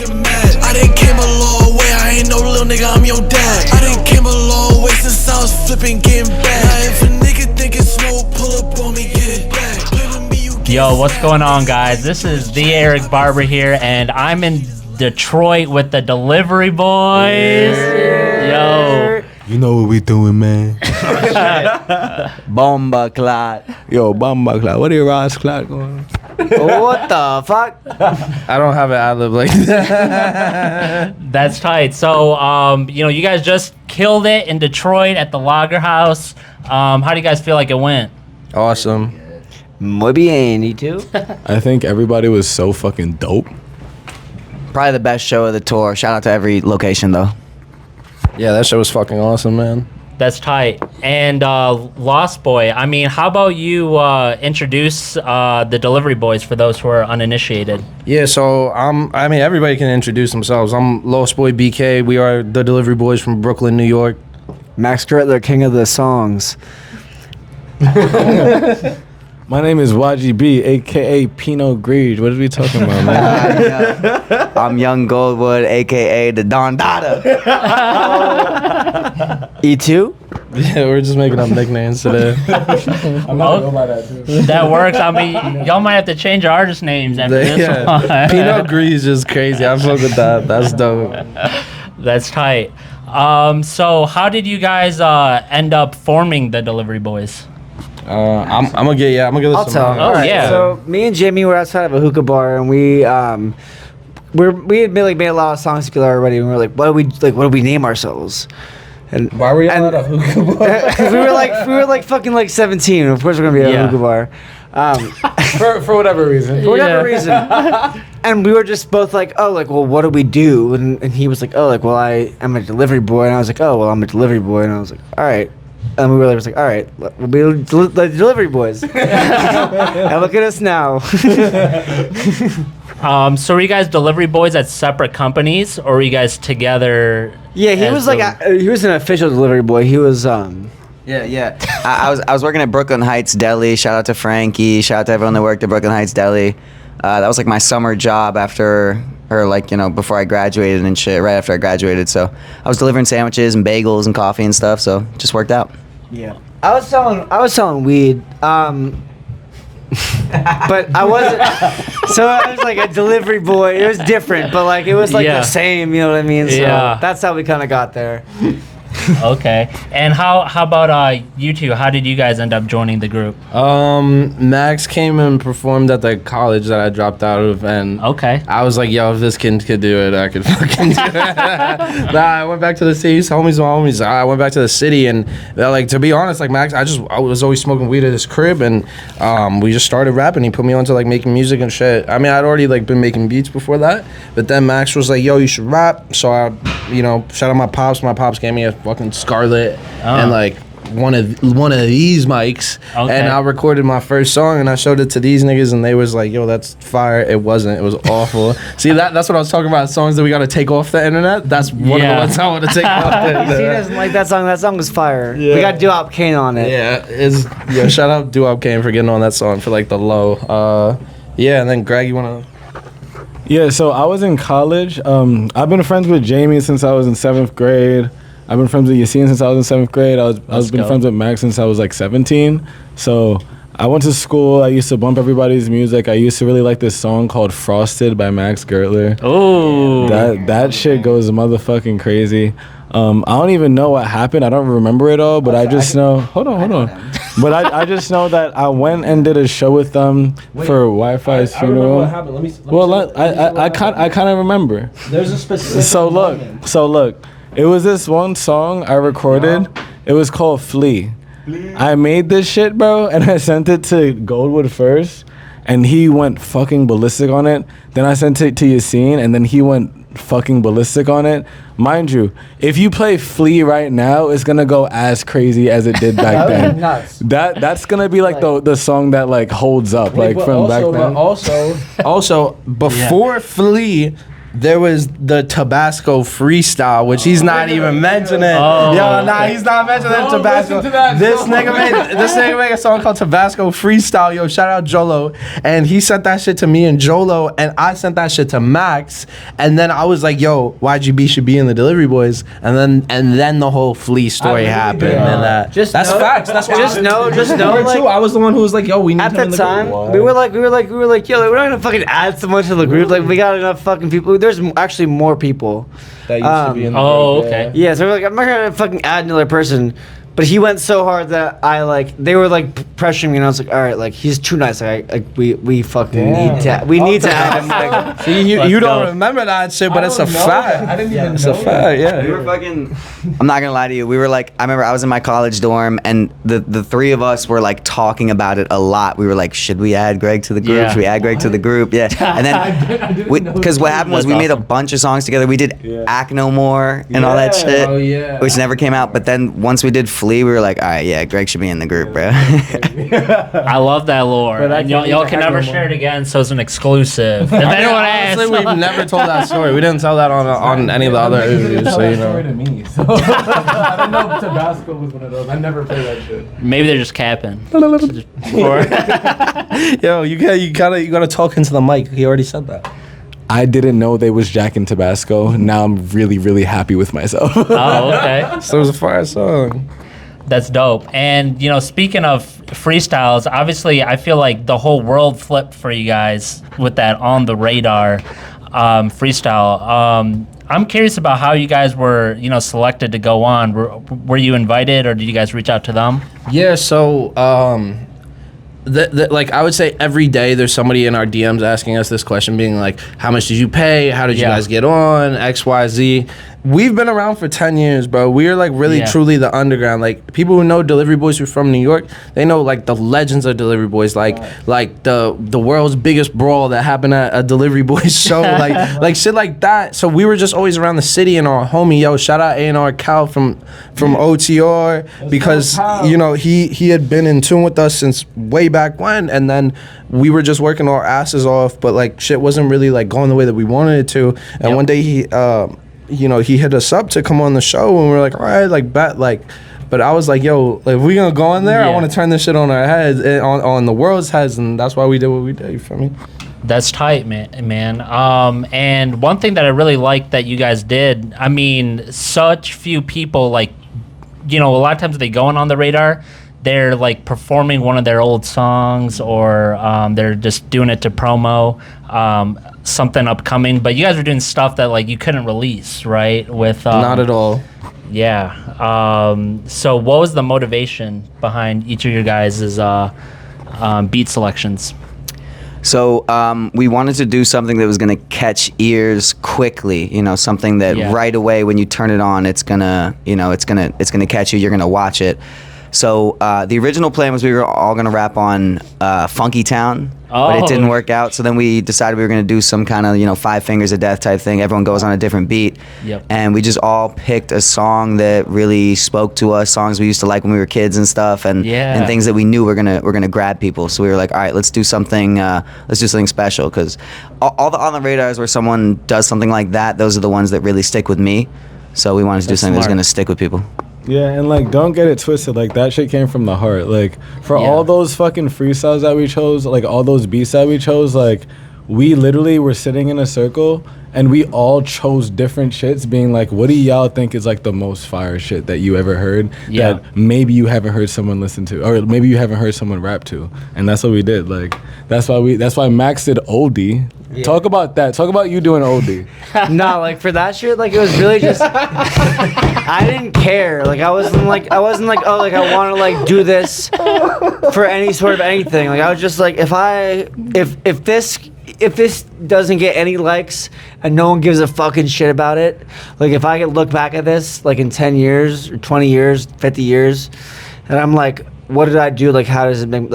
fucking mad. I done came a long way, I ain't no little nigga, I'm your dad. I done came a long way since I was flipping, getting back. Now if a nigga think it's smoke, pull up on me, get it back. Play with me, you get Yo, what's going on, guys? This is the Eric Barber here, and I'm in Detroit with the Delivery Boys. Yo. You know what we doing, man. Bomba clot. Yo, Bomba Cloud. What are your Ross Cloud going on? What the fuck? I don't have an ad-lib like that. That's tight. So, you guys just killed it in Detroit at the Lager House. How do you guys feel like it went? Awesome. Muy bien, you too? I think everybody was so fucking dope. Probably the best show of the tour. Shout out to every location, though. Yeah, that show was fucking awesome, man. That's tight. And Lost Boy, I mean, how about you introduce the Delivery Boys for those who are uninitiated? Yeah, so everybody can introduce themselves. I'm Lost Boy BK. We are the Delivery Boys from Brooklyn, New York. Max Gertler, king of the songs. My name is YGB, a.k.a. Pinot Grigio. What are we talking about, man? I'm Young Goldwood, a.k.a. the Don Dada. E2? Yeah, we're just making up nicknames today. I'm not going by that, too. That works. I mean, y'all might have to change your artist names after this one. Pinot Grigio is just crazy. I fuck with that. That's dope. That's tight. So how did you guys end up forming the Delivery Boys? I'm gonna get this. I'll tell. Oh, yeah. So me and Jamie were outside of a hookah bar, and we had made a lot of songs together already, and we were like, what do we name ourselves? And Why were you at a hookah bar? because we were like fucking like 17. Of course we're gonna be at a hookah bar. For whatever reason. For whatever reason. And we were just both like, oh, like, well, what do we do? And he was like, oh, like, well, I am a delivery boy. And I was like, oh, well, I'm a delivery boy. And I was like, all right. And we were like, all right, we'll be the delivery boys. And look at us now. So were you guys Delivery Boys at separate companies, or were you guys together? Yeah, he was he was an official delivery boy. He was Yeah. I was working at Brooklyn Heights Deli. Shout out to Frankie. Shout out to everyone that worked at Brooklyn Heights Deli. That was like my summer job before I graduated and shit, right after I graduated. So I was delivering sandwiches and bagels and coffee and stuff. So it just worked out. Yeah. I was selling weed. But I wasn't. So I was like a delivery boy. It was different, but like it was like the same. You know what I mean? So that's how we kind of got there. Okay. And how about you two? How did you guys end up joining the group? Max came and performed at the college that I dropped out of, and I was like, yo, if this kid could do it, I could fucking do it. I went back to the city. Homies. I went back to the city, and like, to be honest, like Max, I was always smoking weed at his crib, and we just started rapping. He put me on to like making music and shit. I mean, I'd already like been making beats before that, but then Max was like, yo, you should rap. So I, shout out my pops. My pops gave me a fucking Scarlett and like one of these mics, and I recorded my first song and I showed it to these niggas, and they was like, yo, that's fire. It wasn't. It was awful. See, that's what I was talking about, songs that we got to take off the internet. That's one of the ones I want to take off the internet. He doesn't like that song. That song was fire. We got Duop Kane on it. Yeah, shout out Duop Kane for getting on that song for like the low. And then Greg, you want to... Yeah, so I was in college. I've been friends with Jamie since I was in 7th grade. I've been friends with Yassine since I was in 7th grade. I was been friends with Max since I was like 17. So I went to school. I used to bump everybody's music. I used to really like this song called Frosted by Max Gertler. Oh. That shit goes motherfucking crazy. I don't even know what happened. I don't remember it all, but I just know. Hold on. But I just know that I went and did a show with them for Wi-Fi's funeral. What happened. I kind of remember. There's a specific. So look. It was this one song I recorded. It was called Flea. I made this shit, bro, and I sent it to Goldwood first, and he went fucking ballistic on it. Then I sent it to Yassine, and then he went fucking ballistic on it. Mind you, if you play Flea right now, it's gonna go as crazy as it did back then. That's gonna be like the song that like holds up from back then. Also before Flea, there was the Tabasco freestyle, which he's not even mentioning. Oh, Yo, nah, he's not mentioning Tabasco. This nigga made a song called Tabasco Freestyle. Yo, shout out Jolo. And he sent that shit to me and Jolo, and I sent that shit to Max. And then I was like, yo, YGB should be in the Delivery Boys. And then the whole Flea story happened. And that's facts. That's why just know, like, I was the one who was like, yo, we need at him in that the time, group. we were like, yo, like, we're not gonna fucking add someone to the group. Like, we got enough fucking people. There's actually more people. That used to be in the group. Okay. Yeah, so we're like, I'm not gonna fucking add another person. But he went so hard that they were like pressuring me, and I was like, all right, like he's too nice. Like we fucking need to add him. Like, See, you don't remember that shit, but it's a fact. I didn't even It's a fact, yeah. We were fucking. I'm not gonna lie to you. We were like, I remember I was in my college dorm, and the three of us were like talking about it a lot. We were like, should we add Greg to the group? Yeah. Should we add Greg to the group? Yeah. And then, because what happened was we made a bunch of songs together. We did Act No More and all that shit, which never came out. But then once we did Flea, we were like, all right, yeah, Greg should be in the group, bro. I love that lore. And y'all can never share it again, so it's an exclusive. If anyone asks, Honestly, we've never told that story. We didn't tell that on any of the other interviews, so you know. To me, so I don't know if Tabasco was one of those. I never played that shit. maybe they're just capping. Yo, you gotta talk into the mic. He already said that. I didn't know they was Jack and Tabasco. Now I'm really, really happy with myself. Oh, okay. So it was a fire song. That's dope. And, speaking of freestyles, obviously, I feel like the whole world flipped for you guys with that On The Radar freestyle. I'm curious about how you guys were, selected to go on. Were you invited, or did you guys reach out to them? Yeah, so like I would say every day there's somebody in our DMs asking us this question, being like, how much did you pay? How did you guys get on? X, Y, Z. We've been around for 10 years, bro. We are like really truly the underground. Like people who know Delivery Boys who are from New York, they know like the legends of Delivery Boys, like the world's biggest brawl that happened at a Delivery Boys show, like shit like that. So we were just always around the city, and our homie, yo, shout out A&R Cal from OTR, because he had been in tune with us since way back when, and then we were just working our asses off, but like shit wasn't really like going the way that we wanted it to. And one day he hit us up to come on the show, and we were like, all right, like bet, like. But I was like, yo, like, if we gonna go in there, I want to turn this shit on our heads, on the world's heads, and that's why we did what we did. You feel me? That's tight, man. And one thing that I really liked that you guys did, I mean, such few people, like, a lot of times they go on the radar, they're like performing one of their old songs, or they're just doing it to promo something upcoming. But you guys were doing stuff that like you couldn't release, right? With not at all. Yeah. So what was the motivation behind each of your guys' beat selections? So we wanted to do something that was gonna catch ears quickly. Something that right away when you turn it on, it's gonna catch you. You're gonna watch it. So the original plan was we were all gonna rap on Funky Town, but it didn't work out. So then we decided we were gonna do some kind of 5 Fingers of Death type thing. Everyone goes on a different beat, and we just all picked a song that really spoke to us, songs we used to like when we were kids and stuff, and things that we knew were gonna grab people. So we were like, all right, let's do something special, because all the On The Radars where someone does something like that, those are the ones that really stick with me. So we wanted to do something that's gonna stick with people. Yeah, and like, don't get it twisted. Like, that shit came from the heart. Like, for all those fucking freestyles that we chose, like all those beats that we chose, like, we literally were sitting in a circle and we all chose different shits, being like, what do y'all think is like the most fire shit that you ever heard that maybe you haven't heard someone listen to, or maybe you haven't heard someone rap to? And that's what we did. Like, that's why Max did oldie. Talk about that. Talk about you doing oldie. No, like for that shit, like it was really just I didn't care. Like I wasn't like oh, like I want to like do this for any sort of anything. Like I was just like, if this doesn't get any likes and no one gives a fucking shit about it, like if I could look back at this like in 10 years or 20 years, 50 years, and I'm like, what did I do? Like how does it make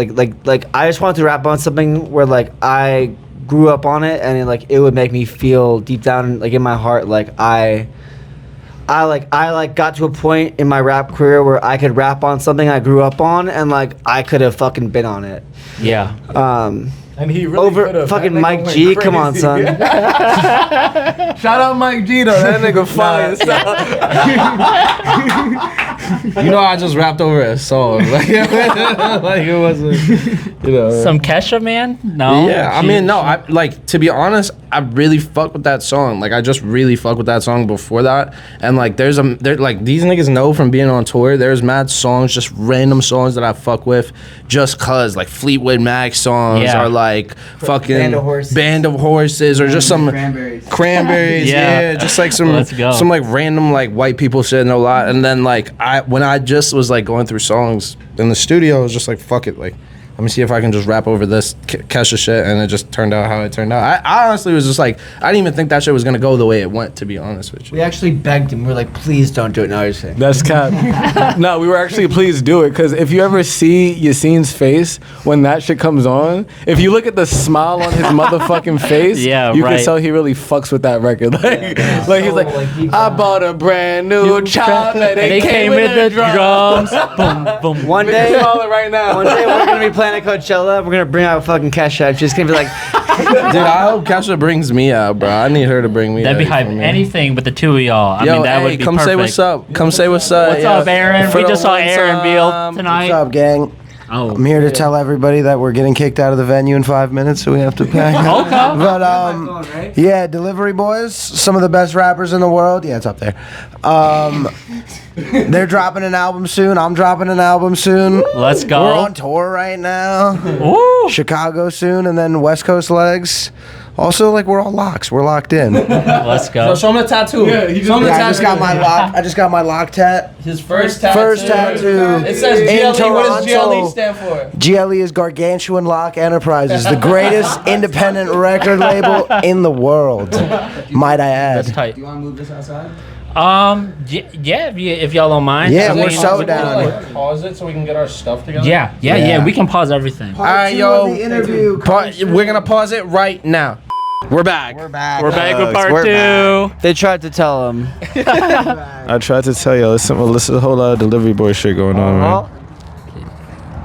like I just wanted to rap on something where like I grew up on it, and it would make me feel deep down like in my heart like I got to a point in my rap career where I could rap on something I grew up on, and like I could have fucking been on it. Yeah. And he really over could've. fucking That nigga Mike went G. Come on, crazy. son. Shout out Mike G though. That nigga fire. You know, I just rapped over a song. Like it wasn't, you know. Some Kesha, man? No. Yeah, I mean, no. I like, to be honest, I really fuck with that song. Like, I just really fuck with that song before that. And like, there like these niggas know from being on tour. There's mad songs, just random songs that I fuck with, just cause like Fleetwood Mac songs are like fucking Band of Horses or just some Cranberries. Yeah, just like some like random like white people shit a lot. And then like when I just was like going through songs in the studio, I was just like, fuck it, like, let me see if I can just rap over this Kesha shit, and it just turned out how it turned out. I honestly was just like, I didn't even think that shit was gonna go the way it went, to be honest with you. We actually begged him. We were like, please don't do it. Now you're saying. That's cap. No, we were actually please do it, because if you ever see Yassine's face when that shit comes on, if you look at the smile on his motherfucking face, you can tell he really fucks with that record. Like he's like, I bought a brand new chocolate. They came with the drums. Boom, boom. One day, right now. One day we're gonna be playing at Coachella. We're gonna bring out fucking Kesha. She's gonna be like, dude, I hope Kesha brings me out, bro. I need her to bring me out. That'd be hype. Anything with the two of y'all. I mean, that would be come perfect. say what's up. Come say what's up. What's up, Aaron? We just saw Aaron Beal tonight. What's up, gang? Oh, I'm here to tell everybody that we're getting kicked out of the venue in 5 minutes, so we have to pack. Okay. But yeah, Delivery Boys, some of the best rappers in the world. Yeah, it's up there. They're dropping an album soon. I'm dropping an album soon. Let's go. We're on tour right now. Ooh. Chicago soon, and then West Coast legs. Also, like, we're all locks. We're locked in. Let's go. So show him the tattoo. Yeah, he just- I just got my lock. I just got my lock tat. His first tattoo. First tattoo. It says in GLE. What does Toronto. GLE stand for? GLE is Gargantuan Lock Enterprises, the greatest independent record label in the world. Might I add? That's tight. You want to move this outside? Yeah, if y'all don't mind. Yeah, I we're mean, so down. Like, pause it so we can get our stuff together. Yeah. We can pause everything. Part All right, two yo. of the interview. We're gonna pause it right now. We're back. We're back with part we're 2. they tried to tell him. I tried to tell you, listen, a whole lot of Delivery Boy shit going on, man.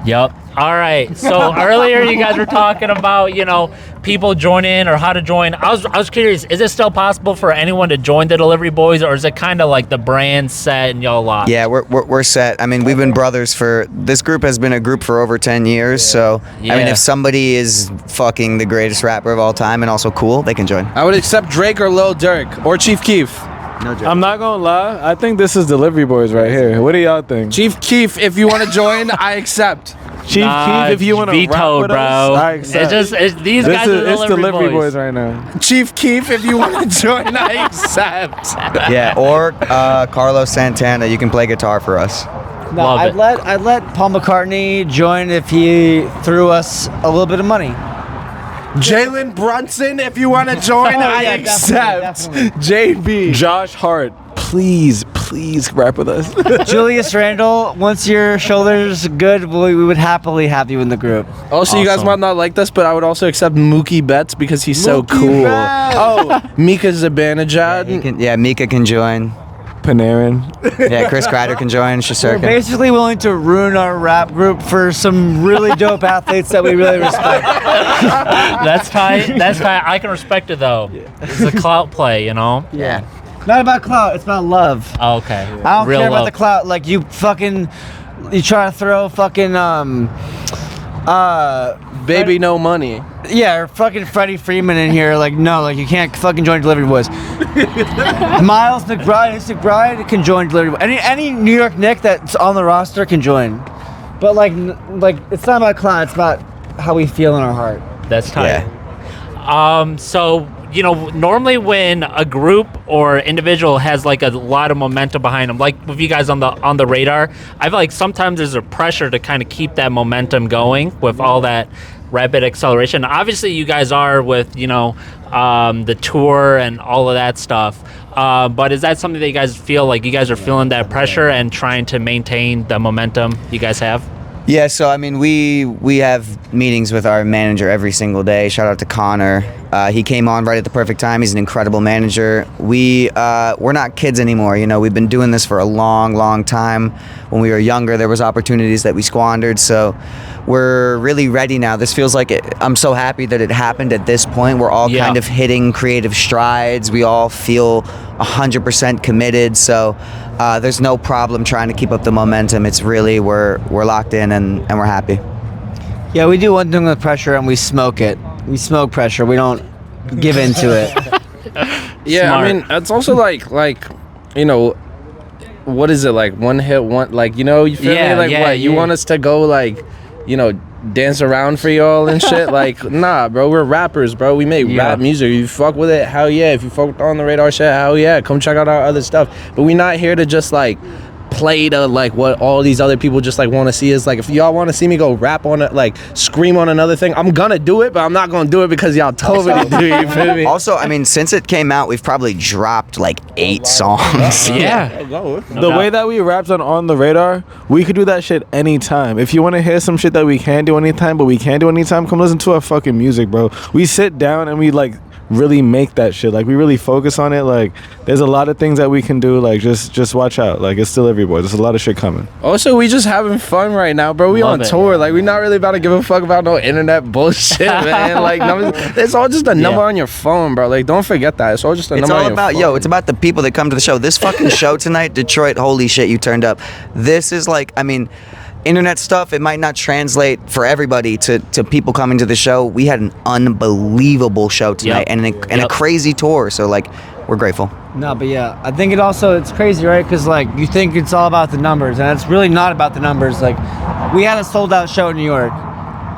Yep. All right. So earlier you guys were talking about, people join in or how to join. I was curious, is it still possible for anyone to join the Delivery Boys, or is it kind of like the brand set and y'all locked? Yeah, we're set. I mean, we've been brothers this group has been a group for over 10 years. So, I mean, Yeah. if somebody is fucking the greatest rapper of all time and also cool, they can join. I would accept Drake or Lil Durk or Chief Keef. No joke. I'm not gonna lie, I think this is Delivery Boys right here. What do y'all think? Chief Keef, if you want to join, I accept. Chief Keef, if you want to rap vetoed, with bro. us, I accept. These guys are It's Delivery Delivery Boys. Boys right now. Chief Keef, if you want to join, I accept. Yeah, or Carlos Santana, you can play guitar for us. No, Love it. I'd let Paul McCartney join if he threw us a little bit of money. Jalen Brunson, if you want to join, I yeah, accept. definitely. JB. Josh Hart, please rap with us. Julius Randle, once your shoulder's good, we would happily have you in the group. Also, you guys Awesome. might not like this, but I would also accept Mookie Betts because he's so Mookie cool. Betts. Oh, Mika Zibanejad. Mika can join. Panarin. Yeah, Chris Kreider can join. We're Shusterkin. basically willing to ruin our rap group for some really dope athletes that we really respect. That's tight. I can respect it though. It's a clout play, Yeah. Not about clout, it's about love. Oh, okay. I don't Real care love. about the clout. Like you try to throw fucking Baby, no money. yeah, or fucking Freddie Freeman in here. Like no, like you can't fucking join Delivery Boys. Miles McBride can join Delivery Boys. Any New York Knick that's on the roster can join. But like it's not about clout. It's about how we feel in our heart. That's tight. Yeah. So, normally when a group or individual has like a lot of momentum behind them, like with you guys on the radar, I feel like sometimes there's a pressure to kind of keep that momentum going with all that rapid acceleration. Obviously, you guys are with, the tour and all of that stuff. But is that something that you guys feel like you guys are feeling that pressure and trying to maintain the momentum you guys have? Yeah, so I mean, we have meetings with our manager every single day. Shout out to Connor. He came on right at the perfect time. He's an incredible manager. We're not kids anymore. We've been doing this for a long, long time. When we were younger, there was opportunities that we squandered. So we're really ready now. This feels like I'm so happy that it happened at this point. We're all kind of hitting creative strides. We all feel 100% committed. So there's no problem trying to keep up the momentum. It's really we're locked in and we're happy. Yeah, we do one thing with pressure and we smoke it. We smoke pressure. We don't give into it. Yeah, Smart. I mean, it's also like you know, what is it like? One hit, one like you know, you feel me? Like what? You want us to go like, you know, dance around for y'all and shit? Like, nah, bro, we're rappers, bro. We make rap music. If you fuck with it, hell yeah. If you fuck with On The Radar shit, hell yeah. Come check out our other stuff. But we not here to just like play to like what all these other people just like want to see is like if y'all want to see me go rap on it, like scream on another thing, I'm gonna do it, but I'm not gonna do it because y'all told me to do it. You feel me? Also, I mean, since it came out, we've probably dropped like 8 songs. The way that we rapped on The Radar, we could do that shit anytime. If you want to hear some shit that we can't do anytime, but we can do anytime, come listen to our fucking music, bro. We sit down and we like really make that shit. Like we really focus on it. Like there's a lot of things that we can do. Like just watch out. Like it's still everywhere. There's a lot of shit coming. Also, we just having fun right now, bro. We on tour. Like we not really about to give a fuck about no internet bullshit, man. Like numbers, it's all just a number on your phone, bro. Like don't forget that. It's all just a number on your phone. It's about the people that come to the show. This fucking show tonight, Detroit, holy shit, you turned up. This is like, I mean, internet stuff, it might not translate for everybody to people coming to the show. We had an unbelievable show tonight and a crazy tour. So like, we're grateful. No, but yeah, I think it's crazy, right? Because like you think it's all about the numbers, and it's really not about the numbers. Like we had a sold out show in New York,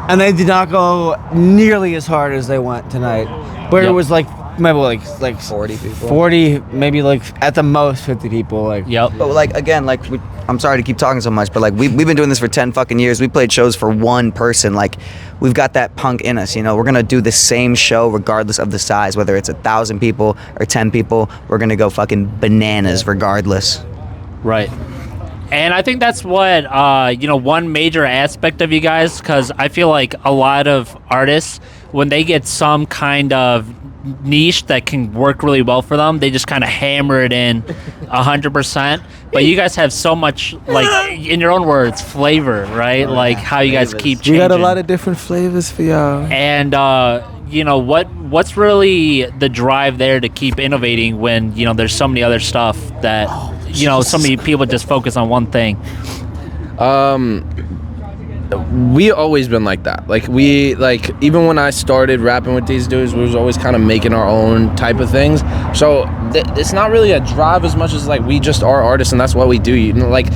and they did not go nearly as hard as they went tonight. But it was like maybe like 40 people. 40, maybe like at the most 50 people. Like But like again, like I'm sorry to keep talking so much, but like we've been doing this for 10 fucking years. We played shows for one person. Like we've got that punk in us, you know. We're gonna do the same show regardless of the size, whether it's 1,000 people or 10 people. We're gonna go fucking bananas regardless. Right. And I think that's what, one major aspect of you guys, because I feel like a lot of artists, when they get some kind of niche that can work really well for them, they just kind of hammer it in 100%. But you guys have so much, like, in your own words, flavor, right? Like how you guys keep changing. We got a lot of different flavors for y'all. And, what's really the drive there to keep innovating when, there's so many other stuff that, so many people just focus on one thing? We always been like that. Like even when I started rapping with these dudes, we was always kind of making our own type of things. So it's not really a drive as much as like we just are artists and that's what we do. You know, like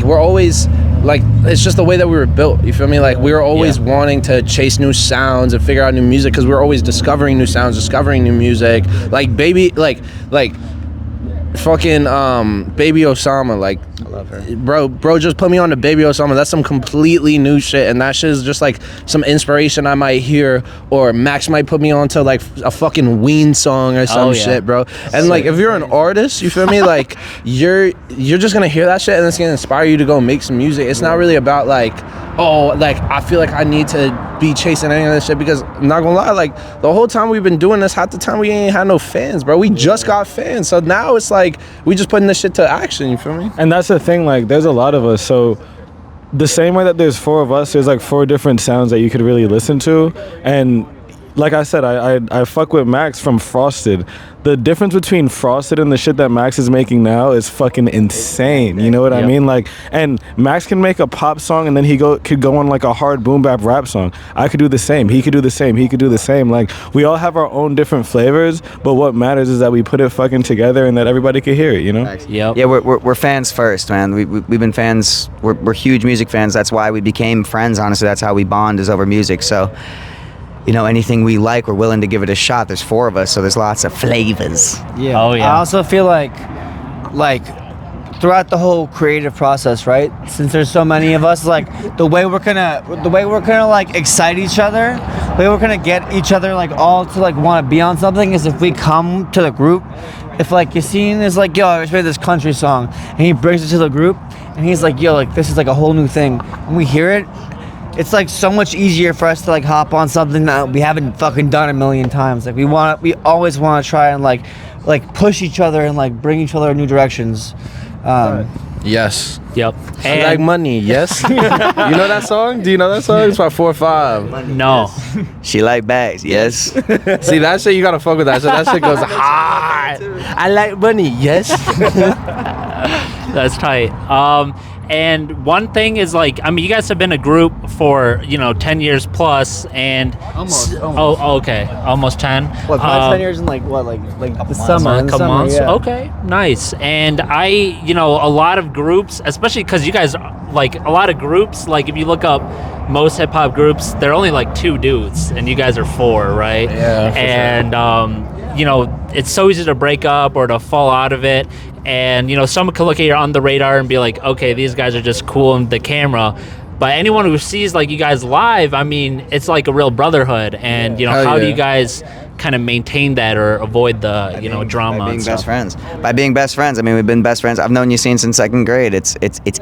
we're always like, it's just the way that we were built. You feel me? Like we were always wanting to chase new sounds and figure out new music because we were always discovering new sounds, discovering new music. Like fucking Baby Osama, like I love her. Bro just put me on to Baby Osama. That's some completely new shit, and that shit is just like some inspiration I might hear, or Max might put me on to like a fucking Ween song or some shit, bro. And like if you're an artist, you feel me, like you're just gonna hear that shit and it's gonna inspire you to go make some music. It's not really about like, oh, like I feel like I need to be chasing any of this shit, because I'm not gonna lie, like the whole time we've been doing this, half the time we ain't had no fans, bro. We just got fans, so now it's like we just putting this shit to action. You feel me? And that's the thing, like there's a lot of us, so the same way that there's 4 of us, there's like 4 different sounds that you could really listen to. And like I said, I fuck with Max from Frosted. The difference between Frosted and the shit that Max is making now is fucking insane. You know what I mean? Like, and Max can make a pop song and then he could go on like a hard boom bap rap song. I could do the same. He could do the same. He could do the same. Like, we all have our own different flavors, but what matters is that we put it fucking together and that everybody could hear it, you know? Yeah, we're fans first, man. We've been fans. We're huge music fans. That's why we became friends, honestly. That's how we bond, is over music. So, you know, anything we like, we're willing to give it a shot. There's 4 of us, so there's lots of flavors. Yeah. Oh yeah. I also feel like throughout the whole creative process, right? Since there's so many of us, like the way we're gonna like excite each other, the way we're gonna get each other like all to like want to be on something is if we come to the group. If like Yassine is like, yo, I just made this country song, and he brings it to the group, and he's like, yo, like this is like a whole new thing, and we hear it. It's like so much easier for us to like hop on something that we haven't fucking done a million times. Like we always want to try and like push each other and like bring each other in new directions. Yes. Yep. I like money. Yes. You know that song? Do you know that song? It's by 4 or 5. No. She like bags. Yes. See, that shit, you gotta fuck with that shit. That shit goes hard. I like money. Yes. That's tight. And one thing is like, I mean, you guys have been a group for 10 years plus, and Almost. Oh, okay, almost 10. What, 10 years in like the summer? A couple months. Yeah. Okay, nice. And a lot of groups, especially because you guys like a lot of groups. Like if you look up most hip hop groups, they're only like 2 dudes, and you guys are 4, right? Yeah. And it's so easy to break up or to fall out of it. And someone could look at your On The Radar and be like, okay, these guys are just cool on the camera. But anyone who sees like you guys live, I mean, it's like a real brotherhood. And how do you guys kind of maintain that or avoid the drama? By being and best stuff? friends. By being best friends. I mean, we've been best friends. I've known you since 2nd grade. It's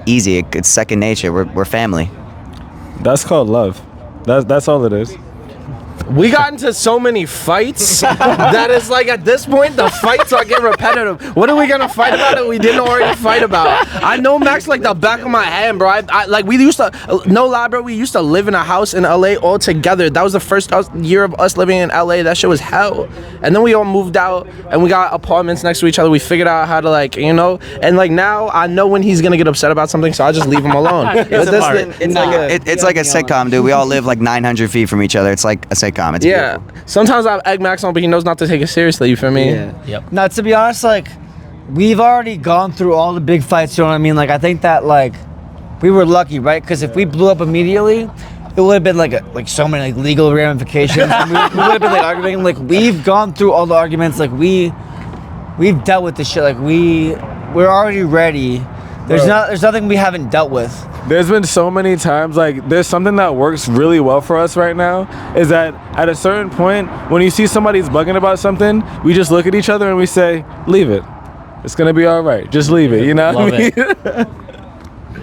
easy. It's second nature. We're family. That's called love. That's all it is. We got into so many fights that it's like at this point the fights are getting repetitive. What are we gonna fight about that we didn't already fight about? I know Max like the back of my hand, bro. I like we used to no lie, bro. We used to live in a house in LA all together. That was the first year of us living in LA. That shit was hell. And then we all moved out and we got apartments next to each other. We figured out how to and like now I know when he's gonna get upset about something, so I just leave him alone. It's like a sitcom, dude. We all live like 900 feet from each other. It's like a sitcom. It's beautiful. Sometimes I have egg Max on, but he knows not to take it seriously. You feel me? Yeah. Yep. Now, to be honest, like, we've already gone through all the big fights. You know what I mean? Like, I think that like we were lucky, right? Because if we blew up immediately, it would have been like so many like legal ramifications. And we would have been like arguing. Like, we've gone through all the arguments. Like, we've dealt with this shit. Like, we're already ready. There's nothing we haven't dealt with. There's been so many times, like, there's something that works really well for us right now, is that at a certain point, when you see somebody's bugging about something, we just look at each other and we say, leave it. It's gonna be all right. Just leave it, you know what I mean?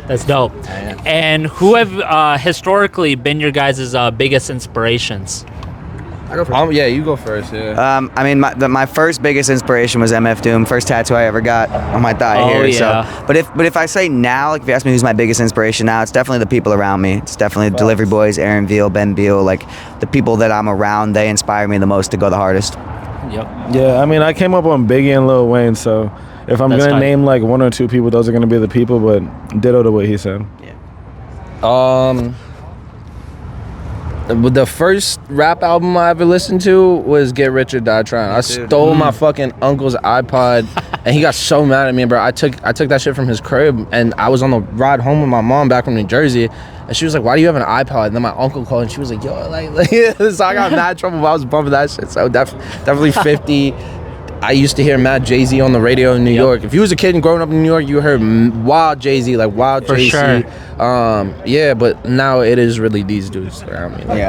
That's dope. And who have historically been your guys' biggest inspirations? Yeah, you go first. Yeah. I mean, my first biggest inspiration was MF Doom. First tattoo I ever got on my thigh here. Yeah. So, but if I say now, like if you ask me who's my biggest inspiration now, it's definitely the people around me. It's definitely the Delivery Boys, Aaron Veal, Ben Beal. Like the people that I'm around, they inspire me the most to go the hardest. Yep. Yeah, I mean, I came up on Biggie and Lil Wayne, so if I'm gonna name like 1 or 2 people, those are gonna be the people. But ditto to what he said. Yeah. The first rap album I ever listened to was Get Rich or Die Trying. I stole my fucking uncle's iPod and he got so mad at me, bro. I took that shit from his crib and I was on the ride home with my mom back from New Jersey and she was like, why do you have an iPod? And then my uncle called and she was like, yo, like so I got mad trouble while I was bumping that shit. So definitely 50. I used to hear mad Jay-Z on the radio in New York. If you was a kid and growing up in New York, you heard wild Jay-Z, like wild Jay-Z. For sure. Yeah, but now it is really these dudes around me. Like,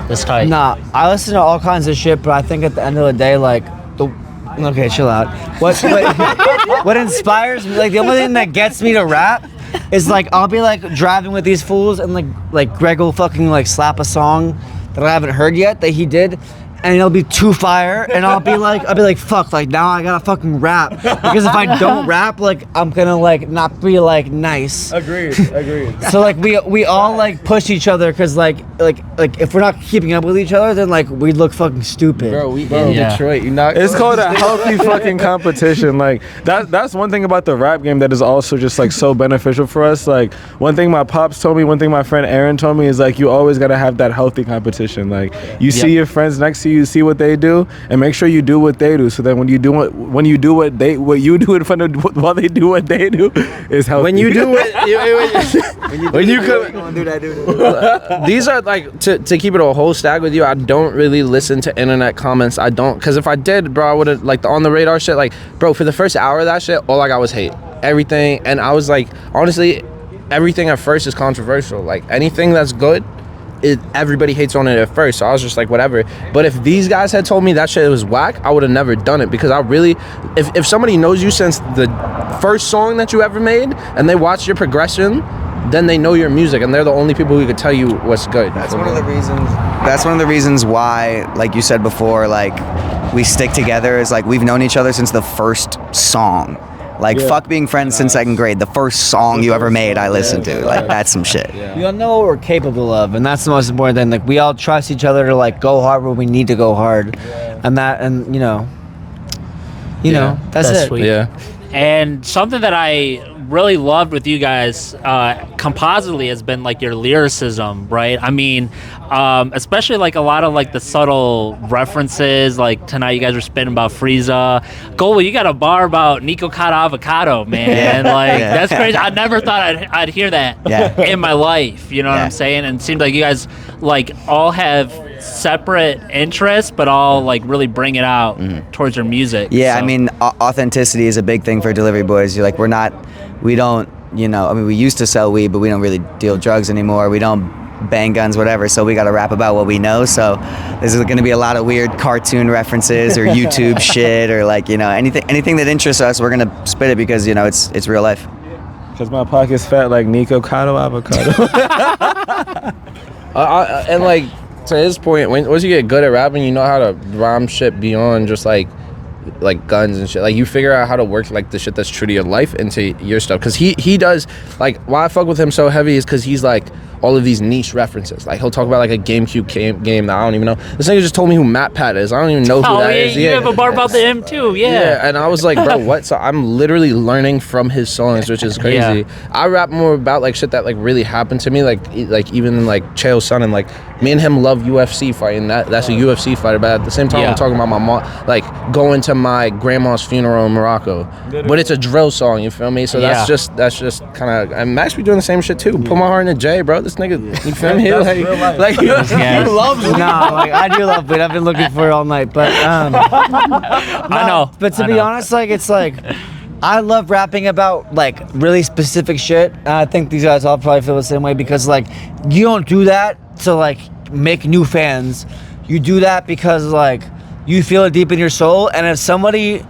That's tight. Nah, I listen to all kinds of shit, but I think at the end of the day, like, okay, chill out. What inspires me, like, the only thing that gets me to rap is, like, I'll be, like, driving with these fools and, like Greg will fucking, like, slap a song that I haven't heard yet that he did. And it'll be too fire, and I'll be like, fuck, like now I gotta fucking rap because if I don't rap, like I'm gonna like not be like nice. Agreed. So like we all like push each other because like if we're not keeping up with each other, then like we look fucking stupid. Bro, we in Detroit. You not. It's called a healthy fucking competition. Like that's one thing about the rap game that is also just like so beneficial for us. Like one thing my pops told me, one thing my friend Aaron told me is like you always gotta have that healthy competition. Like you see your friends next to you, see what they do, and make sure you do what they do. So that when you do what you do in front of while they do what they do is healthy. When you do when you come, these are like to keep it a whole stack with you. I don't really listen to internet comments. I don't, because if I did, bro, I would have like the On The Radar shit. Like, bro, for the first hour of that shit, all I got was hate. Everything, and I was like, honestly, everything at first is controversial. Like anything that's good, everybody hates on it at first, so I was just like whatever. But if these guys had told me that shit was whack, I would have never done it, because I really, if somebody knows you since the first song that you ever made and they watch your progression, then they know your music and they're the only people who could tell you what's good. That's one of the reasons why, like you said before, like we stick together, is like we've known each other since the first song. Like, fuck being friends since second grade. The first song you ever made, I listened to. Like, that's some shit. We all know what we're capable of, and that's the most important thing. Like, we all trust each other to like go hard when we need to go hard, and you know, that's it. Sweet. Yeah. And something that I really loved with you guys compositely has been like your lyricism, right? I mean, especially like a lot of like the subtle references. Like tonight, you guys were spitting about Frieza. Gold, you got a bar about Nico Cata Avocado, man. Like that's crazy. I never thought I'd hear that in my life. You know what I'm saying? And it seems like you guys like all have separate interests, but all like really bring it out towards your music. Yeah, so. I mean, authenticity is a big thing for Delivery Boys. You're like, we don't, you know, I mean, we used to sell weed, but we don't really deal drugs anymore. We don't bang guns, whatever. So we got to rap about what we know. So there's going to be a lot of weird cartoon references or YouTube shit or like, you know, anything that interests us, we're going to spit it because, you know, it's real life. Because my pocket's fat like Nico Cata Avocado. And like, to his point, once you get good at rapping, you know how to rhyme shit beyond just like guns and shit. Like you figure out how to work like the shit that's true to your life into your stuff. Cause he does like why I fuck with him so heavy is cause he's like all of these niche references. Like he'll talk about like a GameCube game that I don't even know. This nigga just told me who Matt Pat is. I don't even know who that is. You have a bar about the M too. Yeah. And I was like, bro, what? So I'm literally learning from his songs, which is crazy. I rap more about like shit that like really happened to me. Like even like Chael's son and like me and him love UFC fighting. That's a UFC fighter. But at the same time, I'm talking about my mom, like going to my grandma's funeral in Morocco. But it's a drill song, you feel me? So that's just kind of, and Max be doing the same shit too. Put my heart in the J, bro. This nigga, you feel me? Like you love it. No, like I do love weed. I've been looking for it all night, but I know. But to be honest, like it's like I love rapping about like really specific shit. And I think these guys all probably feel the same way because like you don't do that to like make new fans. You do that because like you feel it deep in your soul, and if somebody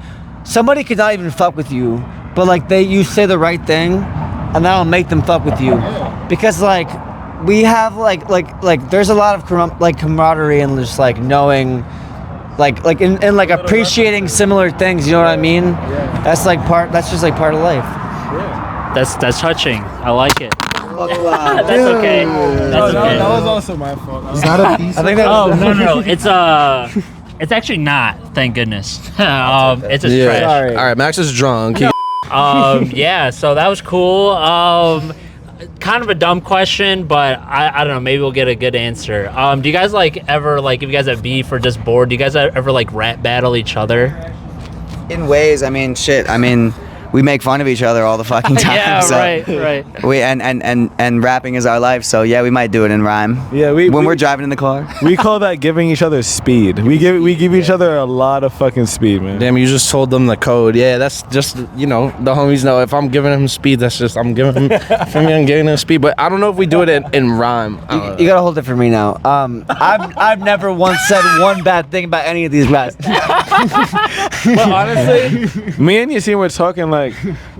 could not even fuck with you, but like you say the right thing, and that'll make them fuck with you, because like we have like there's a lot of camaraderie and just like knowing, like and like appreciating similar things. You know what I mean? That's just like part of life. That's touching. I like it. That's okay. That's okay. That was also my fault. It's not a piece. I think that. Oh no. It's actually not. Thank goodness. It's a trash. Sorry. All right, Max is drunk. Yeah. So that was cool. Kind of a dumb question, but I don't know. Maybe we'll get a good answer. Do you guys like ever like if you guys have beef or just bored? Do you guys ever like rap battle each other? In ways, I mean, shit. I mean, we make fun of each other all the fucking time. Yeah, so right. We and rapping is our life. So yeah, we might do it in rhyme. Yeah, when we're driving in the car. We call that giving each other speed. We give each other a lot of fucking speed, man. Damn, you just told them the code. Yeah, that's just, you know, the homies know if I'm giving him speed, that's just I'm giving him I'm giving him speed. But I don't know if we do it in rhyme. You gotta hold it for me now. I've never once said one bad thing about any of these guys. But honestly, me and Yassine were talking like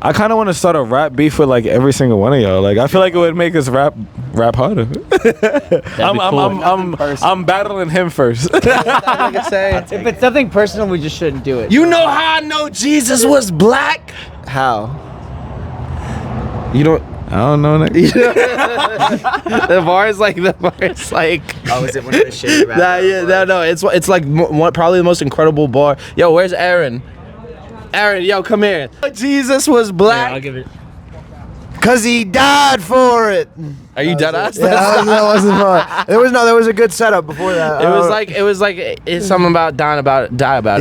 I kind of want to start a rap beef with like every single one of y'all. Like I feel like it would make us rap harder. I'm battling him first. If it's something personal, we just shouldn't do it. You know how I know Jesus was black? How? You don't. I don't know. The bar is like. Oh, is it one of the shit rap? No. It's like probably the most incredible bar. Yo, where's Aaron? Aaron, yo, come here. Jesus was black. Yeah, I'll give it. Cause he died for it. Are you dead ass? Yeah, that wasn't fun. There was a good setup before that. It was like it's something about die about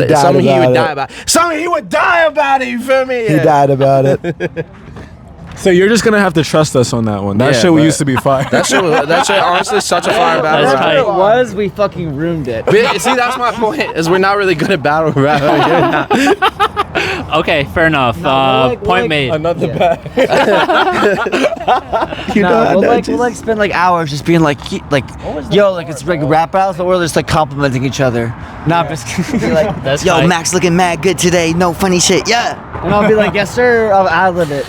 it. He Something he would died die about. Something he would die about it. You feel me? He died about it. So you're just gonna have to trust us on that one. That shit we used to be fire. That shit honestly such a fire battle That's rap. tight. It was, we fucking ruined it. See, that's my point. Is we're not really good at battle rap. Okay, fair enough. Point made. Another bag. We'll like spend like hours just being like yo, like it's like rap battles, but we're just like complimenting each other. Nah, I'm just kidding. Like, That's Yo, tight. Max looking mad good today. No funny shit. Yeah. and I'll be like, yes sir, I'll ad-lib it.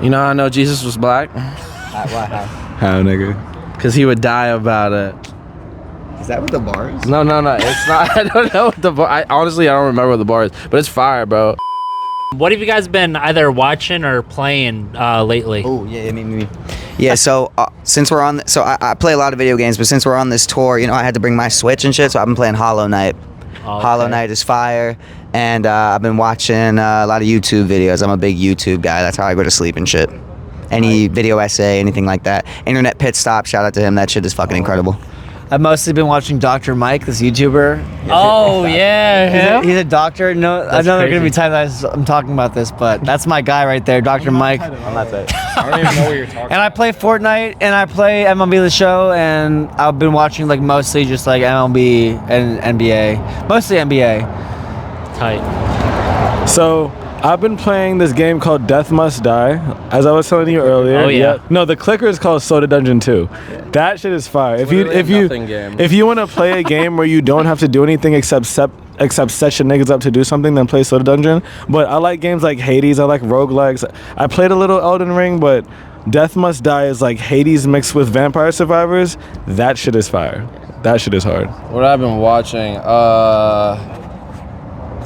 You know how I know Jesus was black? How nigga? Cause he would die about it. Is that what the bar is? No, it's not. I don't know what the bar. I don't remember what the bar is, but it's fire, bro. What have you guys been either watching or playing lately? Oh yeah, me. Yeah, so since we're on, I play a lot of video games, but since we're on this tour, you know, I had to bring my Switch and shit, so I've been playing Hollow Knight. Okay. Hollow Knight is fire, and I've been watching a lot of YouTube videos. I'm a big YouTube guy. That's how I go to sleep and shit. Any video essay, anything like that. Internet Pit Stop, shout out to him. That shit is fucking incredible. I've mostly been watching Dr. Mike, this YouTuber. Oh, yeah. He's a doctor. No, I know there are going to be times I'm talking about this, but that's my guy right there, Dr. Mike. I'm not that. I don't even know what you're talking about. And I play Fortnite, and I play MLB The Show, and I've been watching like mostly just like MLB and NBA. Mostly NBA. Tight. So I've been playing this game called Death Must Die, as I was telling you earlier. Oh yeah. No, the clicker is called Soda Dungeon 2. That shit is fire. If you want to play a game where you don't have to do anything except set your niggas up to do something, then play Soda Dungeon. But I like games like Hades. I like roguelikes. I played a little Elden Ring, but Death Must Die is like Hades mixed with Vampire Survivors. That shit is fire. That shit is hard. What I've been watching,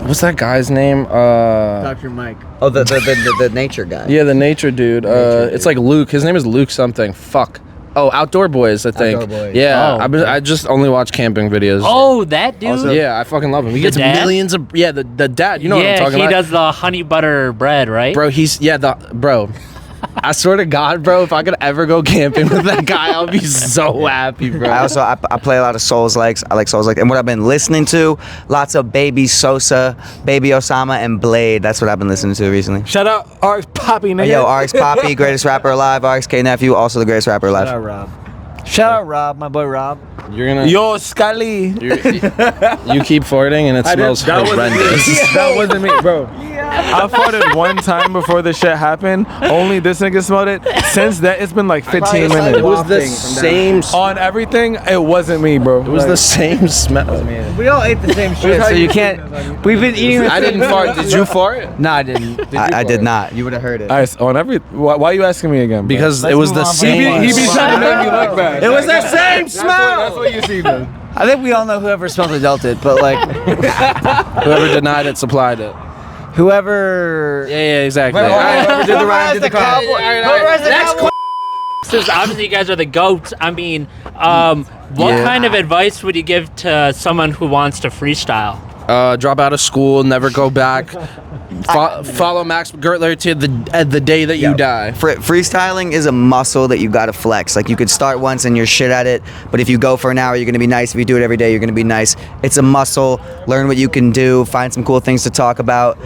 what's that guy's name? Dr. Mike. Oh, the nature guy. Yeah, the nature dude. It's like Luke. His name is Luke something. Fuck. Oh, Outdoor Boys, I think. Outdoor Boys. Yeah, Oh, I just only watch camping videos. Oh, that dude? Yeah, I fucking love him. He gets dad? millions of the dad. You know what I'm talking he about? does the honey butter bread, right? Bro, bro. I swear to God, bro, if I could ever go camping with that guy, I'll be so happy, bro. I play a lot of Souls-likes. I like Souls-like. And what I've been listening to, lots of Baby Sosa, Baby Osama, and Blade. That's what I've been listening to recently. Shout out RX Poppy, nigga. Yo, RX Poppy, greatest rapper alive. RXK Nephew, also the greatest rapper alive. Shout out Rob. Shout out Rob, my boy Rob. You're gonna. Yo, Scully. You keep farting and it smells horrendous. That wasn't me, bro. I farted one time before this shit happened. Only this nigga smelled it. Since that, it's been like 15 minutes. It was the same. On everything, it wasn't me, bro. It was the same smell. We all ate the same shit, so you can't. We've been eating. I didn't fart. Did you fart? No, I didn't. I did not. You would have heard it. All right, on every. Why are you asking me again? Bro? Because it was the same. he be trying to make me look bad. It was the same smell. That's what you see, man. I think we all know whoever smelled it dealt it, but like Whoever denied it supplied it. whoever. Yeah, exactly. Whoever did the rhyme did the crowd. Next since obviously you guys are the GOATs, I mean, what kind of advice would you give to someone who wants to freestyle? Drop out of school, never go back. Follow Max Gertler to the day that you die. Freestyling is a muscle that you gotta flex. Like, you could start once and you're shit at it, but if you go for an hour, you're gonna be nice. If you do it every day, you're gonna be nice. It's a muscle. Learn what you can do. Find some cool things to talk about.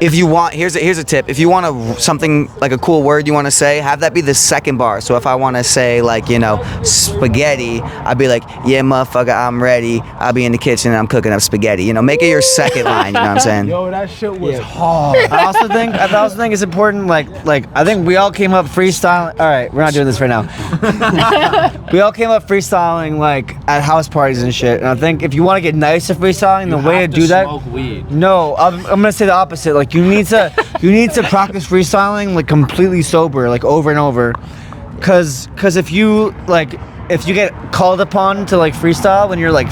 If you want, here's a tip. If you want something like a cool word you want to say, have that be the second bar. So if I want to say, like, you know, spaghetti, I'd be like, yeah, motherfucker, I'm ready. I'll be in the kitchen and I'm cooking up spaghetti. You know, make it your second line. You know what I'm saying? Yo, that shit was hard. I also think it's important. Like I think we all came up freestyling. All right, we're not doing this right now. We all came up freestyling like at house parties and shit. And I think if you want to get nice at freestyling, the way to do that. Smoke weed. No, I'm gonna say the opposite. Like you need to practice freestyling like completely sober, like over and over. Cause if you get called upon to like freestyle when you're like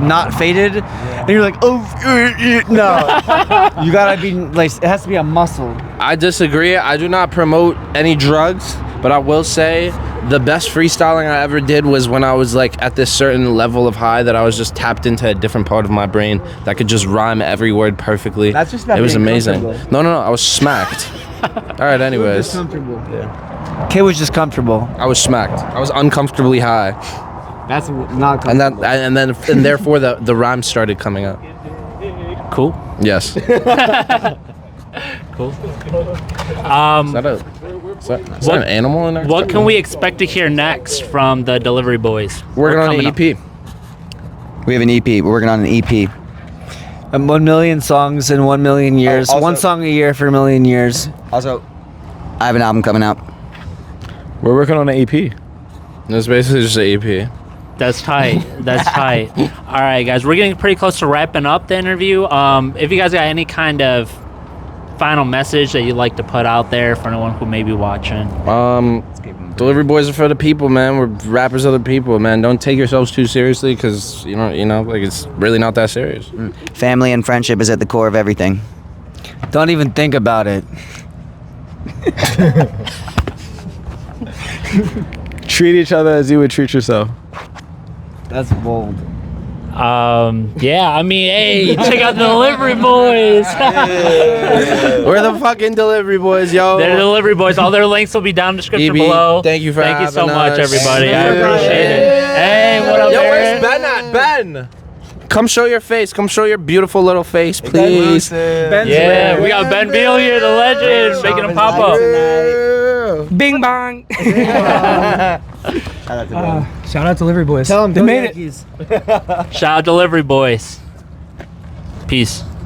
not faded, and you're like, oh no, you gotta be like, it has to be a muscle. I disagree. I do not promote any drugs, but I will say the best freestyling I ever did was when I was like at this certain level of high that I was just tapped into a different part of my brain that could just rhyme every word perfectly. That's just about it was being amazing. comfortable. No, I was smacked. All right, anyways. Kid was just comfortable. I was smacked. I was uncomfortably high. That's not comfortable. And therefore the rhymes started coming up. Cool. Yes. Cool. Is that an animal in there? What can we expect to hear next from the Delivery Boys? Working on an coming EP. We have an EP. We're working on an EP. 1 million songs in 1 million years. Also- One song a year for a million years. Also, I have an album coming out. We're working on an EP. It's basically just an EP. That's tight. That's tight. All right, guys, we're getting pretty close to wrapping up the interview. If you guys got any kind of final message that you'd like to put out there for anyone who may be watching. Delivery boys are for the people, man. We're rappers are the people, man. Don't take yourselves too seriously, because you know, like, it's really not that serious. Family and friendship is at the core of everything. Don't even think about it. Treat each other as you would treat yourself. That's bold. Yeah, I mean, hey, check out the delivery boys. We're the fucking delivery boys, yo. They're the delivery boys. All their links will be down in the description EB, below. thank you for Thank you so having much, us. everybody. I appreciate it. Hey, what up, Yo, Aaron? where's Ben at? Ben! Come show your face. Come show your beautiful little face, please. Yeah, we got Ben Beal here, the legend, making a pop up. Bing bong. Shout out Delivery Boys. Tell them they go made it. Yankees. Shout out delivery boys. Peace.